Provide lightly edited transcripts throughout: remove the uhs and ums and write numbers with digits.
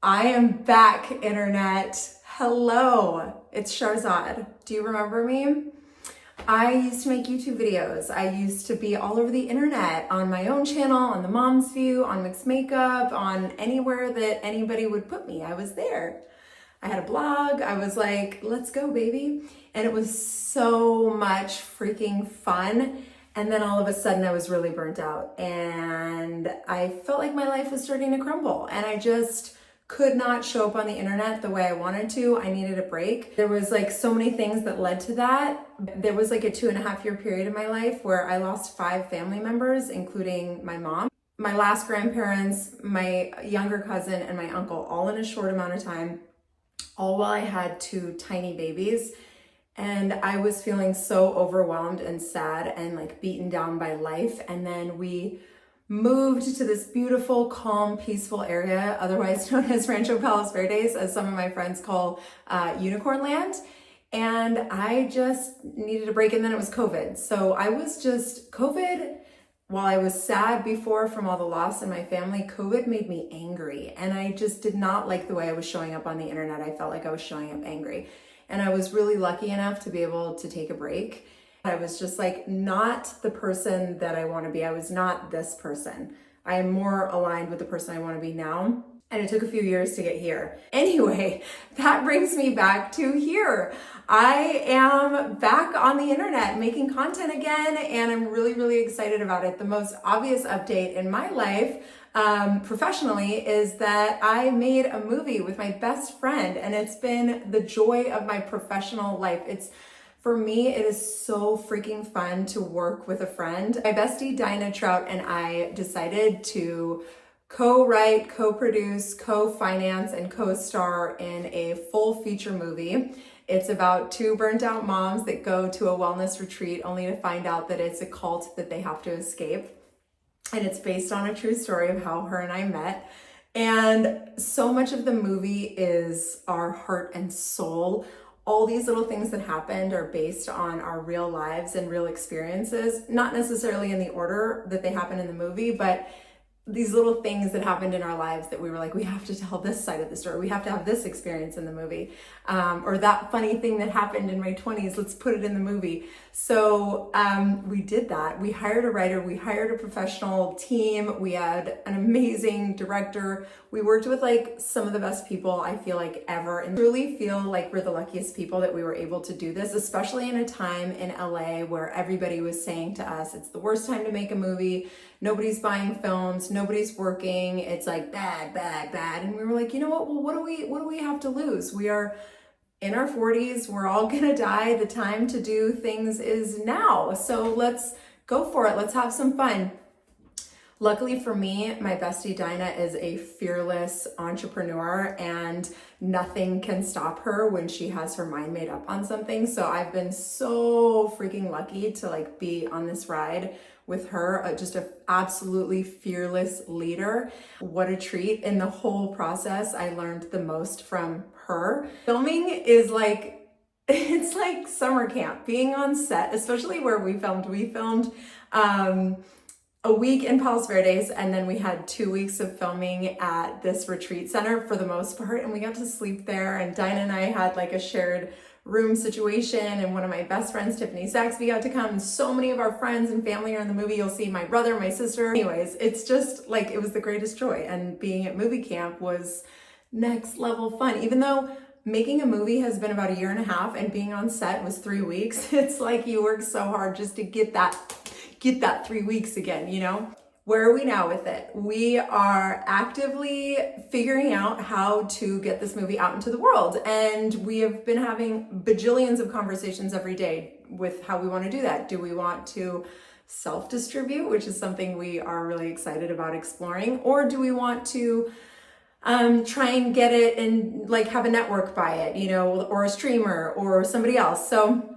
I am back, internet. Hello, it's Sharzad. Do you remember me? I used to make YouTube videos. I used to be all over the internet on my own channel, on the Mom's View, on Mixed Makeup, on anywhere that anybody would put me. I was there. I had a blog. I was like, let's go, baby. And it was so much freaking fun. And then all of a sudden I was really burnt out and I felt like my life was starting to crumble and I just could not show up on the internet the way I wanted to. I needed a break. There was like so many things that led to that. There was like a 2.5-year period in my life where I lost 5 family members, including my mom, my last grandparents, my younger cousin, and my uncle, all in a short amount of time, all while I had 2 tiny babies. And I was feeling so overwhelmed and sad and like beaten down by life. And then we moved to this beautiful, calm, peaceful area, otherwise known as Rancho Palos Verdes, as some of my friends call Unicorn Land. And I just needed a break, and then it was COVID. So I was just, COVID, while I was sad before from all the loss in my family, COVID made me angry. And I just did not like the way I was showing up on the internet. I felt like I was showing up angry. And I was really lucky enough to be able to take a break. I was just like not the person that I want to be. I was not this person. I am more aligned with the person I want to be now. And it took a few years to get here. Anyway, that brings me back to here. I am back on the internet making content again, and I'm really, really excited about it. The most obvious update in my life professionally is that I made a movie with my best friend, and it's been the joy of my professional life. For me, it is so freaking fun to work with a friend. My bestie Dinah Trout and I decided to co-write, co-produce, co-finance, and co-star in a full feature movie. It's about 2 burnt out moms that go to a wellness retreat only to find out that it's a cult that they have to escape. And it's based on a true story of how her and I met. And so much of the movie is our heart and soul. All these little things that happened are based on our real lives and real experiences, not necessarily in the order that they happen in the movie, but these little things that happened in our lives that we were like, we have to tell this side of the story. We have to have this experience in the movie. Or that funny thing that happened in my 20s, let's put it in the movie. So we did that. We hired a writer, we hired a professional team, we had an amazing director. We worked with like some of the best people I feel like ever, and truly feel like we're the luckiest people that we were able to do this, especially in a time in LA where everybody was saying to us, it's the worst time to make a movie. Nobody's buying films, nobody's working. It's like bad, bad, bad. And we were like, you know what? Well, what do we have to lose? We are in our 40s. We're all gonna die. The time to do things is now. So let's go for it. Let's have some fun. Luckily for me, my bestie Dinah is a fearless entrepreneur and nothing can stop her when she has her mind made up on something. So I've been so freaking lucky to like be on this ride with her, just an absolutely fearless leader. What a treat. In the whole process, I learned the most from her. Filming is like, it's like summer camp, being on set, especially where we filmed. We filmed a week in Palos Verdes, and then we had 2 weeks of filming at this retreat center for the most part, and we got to sleep there. And Dinah and I had like a shared room situation, and one of my best friends, Tiffany Saxby, got to come, and so many of our friends and family are in the movie. You'll see my brother, my sister. Anyways, it's just like, it was the greatest joy, and being at movie camp was next level fun. Even though making a movie has been about 1.5 years and being on set was 3 weeks, it's like you work so hard just to get that 3 weeks again, you know? Where are we now with it? We are actively figuring out how to get this movie out into the world. And we have been having bajillions of conversations every day with how we want to do that. Do we want to self-distribute, which is something we are really excited about exploring? Or do we want to try and get it and like have a network buy it, you know, or a streamer or somebody else? So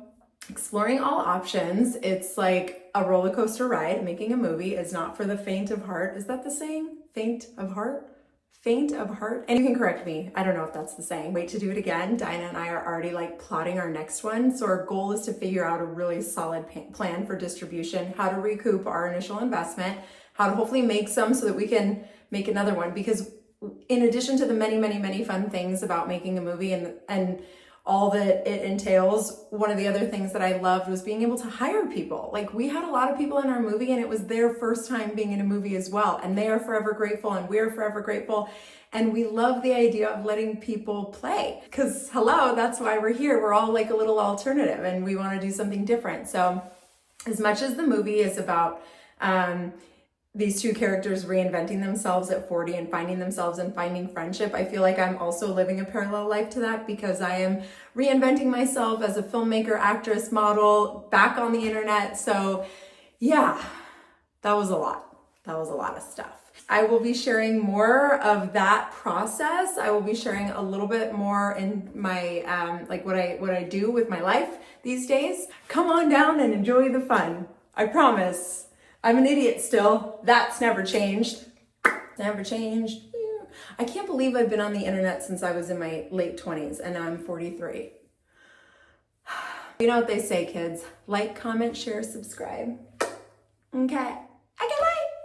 exploring all options. It's like a roller coaster ride. Making a movie is not for the faint of heart. Is that the saying? Faint of heart? Faint of heart? And you can correct me. I don't know if that's the saying. Wait to do it again. Dinah and I are already like plotting our next one. So our goal is to figure out a really solid plan for distribution, how to recoup our initial investment, how to hopefully make some so that we can make another one, because in addition to the many, many, many fun things about making a movie and all that it entails, one of the other things that I loved was being able to hire people. Like, we had a lot of people in our movie and it was their first time being in a movie as well. And they are forever grateful and we're forever grateful. And we love the idea of letting people play, because hello, that's why we're here. We're all like a little alternative and we want to do something different. So as much as the movie is about these two characters reinventing themselves at 40 and finding themselves and finding friendship, I feel like I'm also living a parallel life to that, because I am reinventing myself as a filmmaker, actress, model, back on the internet. So yeah, that was a lot. That was a lot of stuff. I will be sharing more of that process. I will be sharing a little bit more in my, like what I do with my life these days. Come on down and enjoy the fun. I promise. I'm an idiot still. That's never changed. Never changed. I can't believe I've been on the internet since I was in my late 20s and now I'm 43. You know what they say, kids. Like, comment, share, subscribe. Okay. I gotta